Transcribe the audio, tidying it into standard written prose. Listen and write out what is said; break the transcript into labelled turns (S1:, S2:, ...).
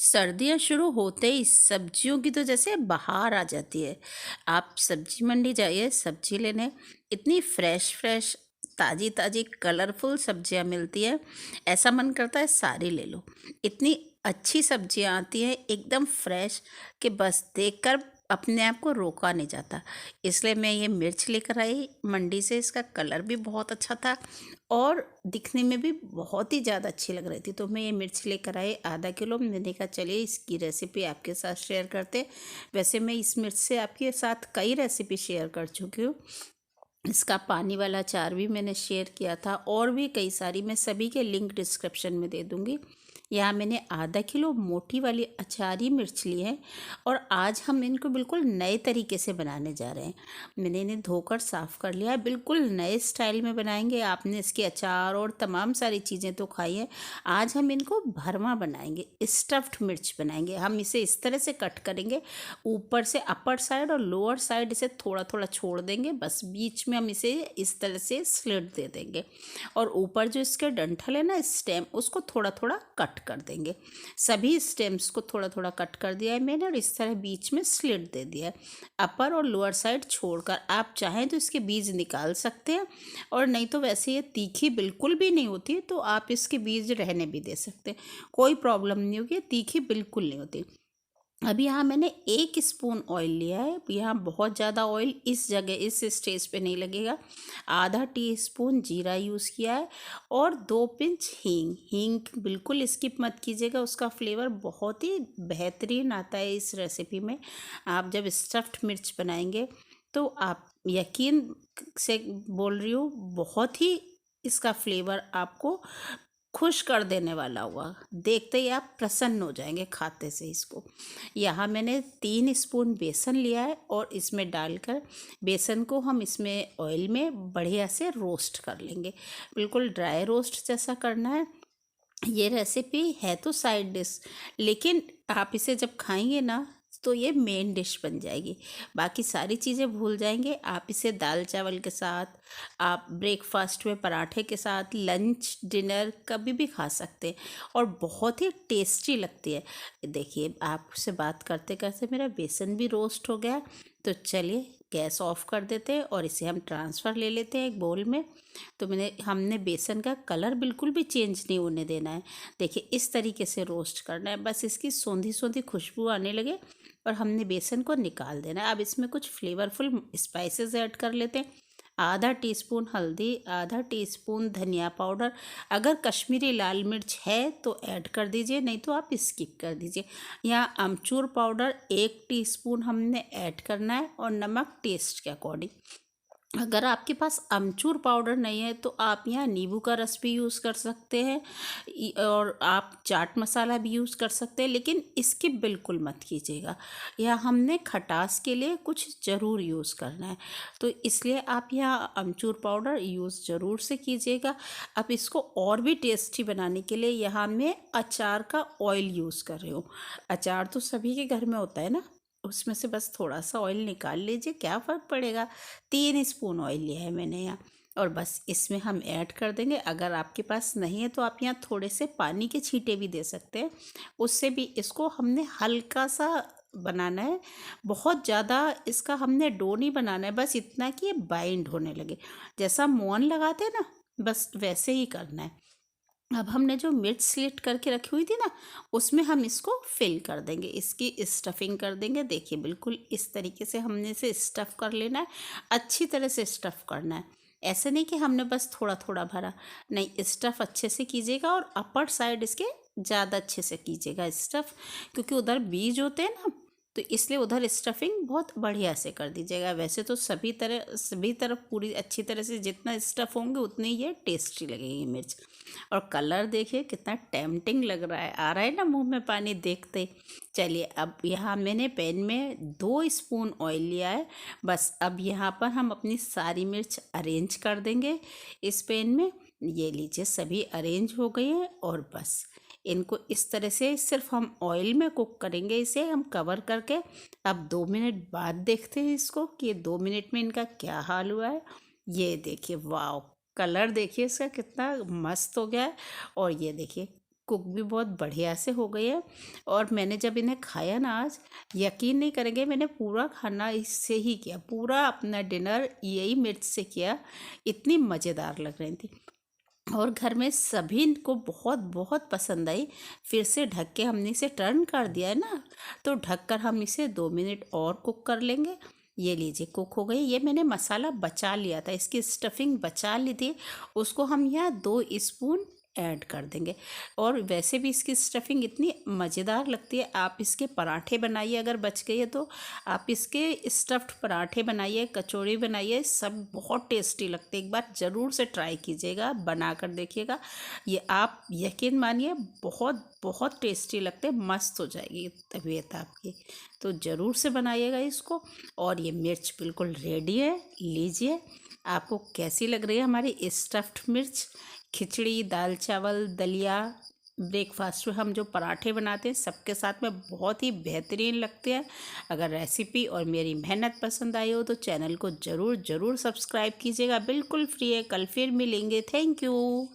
S1: सर्दियाँ शुरू होते ही सब्जियों की तो जैसे बहार आ जाती है। आप सब्जी मंडी जाइए सब्जी लेने, इतनी फ्रेश फ्रेश, ताज़ी ताज़ी, कलरफुल सब्जियाँ मिलती हैं। ऐसा मन करता है सारी ले लो। इतनी अच्छी सब्जियाँ आती हैं एकदम फ्रेश कि बस देखकर अपने आप को रोका नहीं जाता। इसलिए मैं ये मिर्च लेकर आई मंडी से। इसका कलर भी बहुत अच्छा था और दिखने में भी बहुत ही ज़्यादा अच्छी लग रही थी। तो मैं ये मिर्च लेकर आई आधा किलो। मैंने कहा चलिए इसकी रेसिपी आपके साथ शेयर करते। वैसे मैं इस मिर्च से आपके साथ कई रेसिपी शेयर कर चुकी हूँ। इसका पानी वाला अचार भी मैंने शेयर किया था और भी कई सारी, मैं सभी के लिंक डिस्क्रिप्शन में दे दूँगी। यहाँ मैंने आधा किलो मोटी वाली अचारी मिर्च ली है और आज हम इनको बिल्कुल नए तरीके से बनाने जा रहे हैं। मैंने इन्हें धोकर साफ़ कर लिया है, बिल्कुल नए स्टाइल में बनाएंगे। आपने इसके अचार और तमाम सारी चीज़ें तो खाई हैं। आज हम इनको भरमा बनाएंगे, स्टफ्ड मिर्च बनाएंगे। हम इसे इस तरह से कट करेंगे, ऊपर से अपर साइड और लोअर साइड इसे थोड़ा थोड़ा छोड़ देंगे, बस बीच में हम इसे इस तरह से स्लिट दे देंगे और ऊपर जो इसके डंठल है ना, स्टेम, उसको थोड़ा थोड़ा कट कर देंगे। सभी स्टेम्स को थोड़ा थोड़ा कट कर दिया है मैंने और इस तरह बीच में स्लिट दे दिया है। अपर और लोअर साइड छोड़कर आप चाहें तो इसके बीज निकाल सकते हैं और नहीं तो वैसे ये तीखी बिल्कुल भी नहीं होती तो आप इसके बीज रहने भी दे सकते हैं, कोई प्रॉब्लम नहीं होगी। तीखी बिल्कुल नहीं होती। अभी यहाँ मैंने 1 स्पून ऑयल लिया है। यहाँ बहुत ज़्यादा ऑयल इस जगह इस स्टेज पे नहीं लगेगा। आधा टीस्पून जीरा यूज़ किया है और 2 पिंच हींग। हींग बिल्कुल स्किप मत कीजिएगा, उसका फ्लेवर बहुत ही बेहतरीन आता है इस रेसिपी में। आप जब स्टफ्ड मिर्च बनाएंगे तो आप यकीन से बोल रही हूँ, बहुत ही इसका फ्लेवर आपको खुश कर देने वाला हुआ। देखते ही आप प्रसन्न हो जाएंगे खाते से इसको। यहाँ मैंने 3 स्पून बेसन लिया है और इसमें डालकर बेसन को हम इसमें ऑयल में बढ़िया से रोस्ट कर लेंगे। बिल्कुल ड्राई रोस्ट जैसा करना है। ये रेसिपी है तो साइड डिश, लेकिन आप इसे जब खाएंगे ना तो ये मेन डिश बन जाएगी। बाकी सारी चीज़ें भूल जाएंगे। आप इसे दाल चावल के साथ, आप ब्रेकफास्ट में पराठे के साथ, लंच डिनर कभी भी खा सकते हैं और बहुत ही टेस्टी लगती है। देखिए आपसे बात करते करते मेरा बेसन भी रोस्ट हो गया। तो चलिए गैस ऑफ कर देते हैं और इसे हम ट्रांसफ़र ले लेते हैं एक बोल में। तो हमने बेसन का कलर बिल्कुल भी चेंज नहीं होने देना है। देखिए इस तरीके से रोस्ट करना है, बस इसकी सौंधी सौंधी खुशबू आने लगे और हमने बेसन को निकाल देना है। अब इसमें कुछ फ्लेवरफुल स्पाइसेस ऐड कर लेते हैं। आधा टीस्पून हल्दी, आधा टीस्पून धनिया पाउडर। अगर कश्मीरी लाल मिर्च है तो ऐड कर दीजिए, नहीं तो आप स्किप कर दीजिए। यहाँ अमचूर पाउडर 1 टीस्पून हमने ऐड करना है और नमक टेस्ट के अकॉर्डिंग। अगर आपके पास अमचूर पाउडर नहीं है तो आप यहाँ नींबू का रस भी यूज़ कर सकते हैं और आप चाट मसाला भी यूज़ कर सकते हैं, लेकिन इसकी बिल्कुल मत कीजिएगा। यह हमने खटास के लिए कुछ ज़रूर यूज़ करना है, तो इसलिए आप यहाँ अमचूर पाउडर यूज़ ज़रूर से कीजिएगा। अब इसको और भी टेस्टी बनाने के लिए यहाँ मैं अचार का ऑयल यूज़ कर रही हूँ। अचार तो सभी के घर में होता है ना, उसमें से बस थोड़ा सा ऑयल निकाल लीजिए, क्या फ़र्क पड़ेगा। 3 स्पून ऑयल लिया है मैंने यहाँ और बस इसमें हम ऐड कर देंगे। अगर आपके पास नहीं है तो आप यहाँ थोड़े से पानी के छींटे भी दे सकते हैं, उससे भी इसको हमने हल्का सा बनाना है। बहुत ज़्यादा इसका हमने डो नहीं बनाना है, बस इतना कि ये बाइंड होने लगे। जैसा मोहन लगाते हैं ना, बस वैसे ही करना है। अब हमने जो मिर्च स्लिट करके रखी हुई थी ना, उसमें हम इसको फिल कर देंगे, इसकी स्टफिंग कर देंगे। देखिए बिल्कुल इस तरीके से हमने इसे स्टफ़ कर लेना है, अच्छी तरह से स्टफ़ करना है। ऐसे नहीं कि हमने बस थोड़ा थोड़ा भरा, नहीं, स्टफ़ अच्छे से कीजिएगा और अपर साइड इसके ज़्यादा अच्छे से कीजिएगा स्टफ़, क्योंकि उधर बीज होते हैं ना, तो इसलिए उधर स्टफिंग बहुत बढ़िया से कर दीजिएगा। वैसे तो सभी तरफ पूरी अच्छी तरह से जितना स्टफ़ होंगे उतनी ये टेस्टी लगेगी मिर्च। और कलर देखिए कितना टेम्पटिंग लग रहा है, आ रहा है ना मुंह में पानी देखते ही। चलिए अब यहाँ मैंने पैन में 2 स्पून ऑयल लिया है। बस अब यहाँ पर हम अपनी सारी मिर्च अरेंज कर देंगे इस पैन में। ये लीजिए सभी अरेंज हो गई हैं और बस इनको इस तरह से सिर्फ हम ऑयल में कुक करेंगे। इसे हम कवर करके अब 2 मिनट बाद देखते हैं इसको कि ये 2 मिनट में इनका क्या हाल हुआ है। ये देखिए, वाह, कलर देखिए इसका कितना मस्त हो गया है। और ये देखिए कुक भी बहुत बढ़िया से हो गई है। और मैंने जब इन्हें खाया ना आज, यकीन नहीं करेंगे, मैंने पूरा खाना इससे ही किया, पूरा अपना डिनर यही मिर्च से किया। इतनी मज़ेदार लग रही थी और घर में सभी को बहुत बहुत पसंद आई। फिर से ढक के हमने इसे टर्न कर दिया है ना, तो ढक कर हम इसे 2 मिनट और कुक कर लेंगे। ये लीजिए कुक हो गई। ये मैंने मसाला बचा लिया था, इसकी स्टफिंग बचा ली थी, उसको हम यहाँ 2 स्पून ऐड कर देंगे। और वैसे भी इसकी स्टफिंग इतनी मज़ेदार लगती है। आप इसके पराठे बनाइए, अगर बच गई है तो आप इसके स्टफ्ड पराठे बनाइए, कचौड़ी बनाइए, सब बहुत टेस्टी लगते हैं। एक बार ज़रूर से ट्राई कीजिएगा, बना कर देखिएगा। ये आप यकीन मानिए बहुत बहुत टेस्टी लगते हैं, मस्त हो जाएगी तबीयत आपकी। तो ज़रूर से बनाइएगा इसको। और ये मिर्च बिल्कुल रेडी है, लीजिए। आपको कैसी लग रही है हमारी स्टफ्ड मिर्च? खिचड़ी, दाल चावल, दलिया, ब्रेकफास्ट में हम जो पराठे बनाते हैं सबके साथ में बहुत ही बेहतरीन लगते हैं। अगर रेसिपी और मेरी मेहनत पसंद आई हो तो चैनल को ज़रूर ज़रूर सब्सक्राइब कीजिएगा, बिल्कुल फ्री है। कल फिर मिलेंगे। Thank you.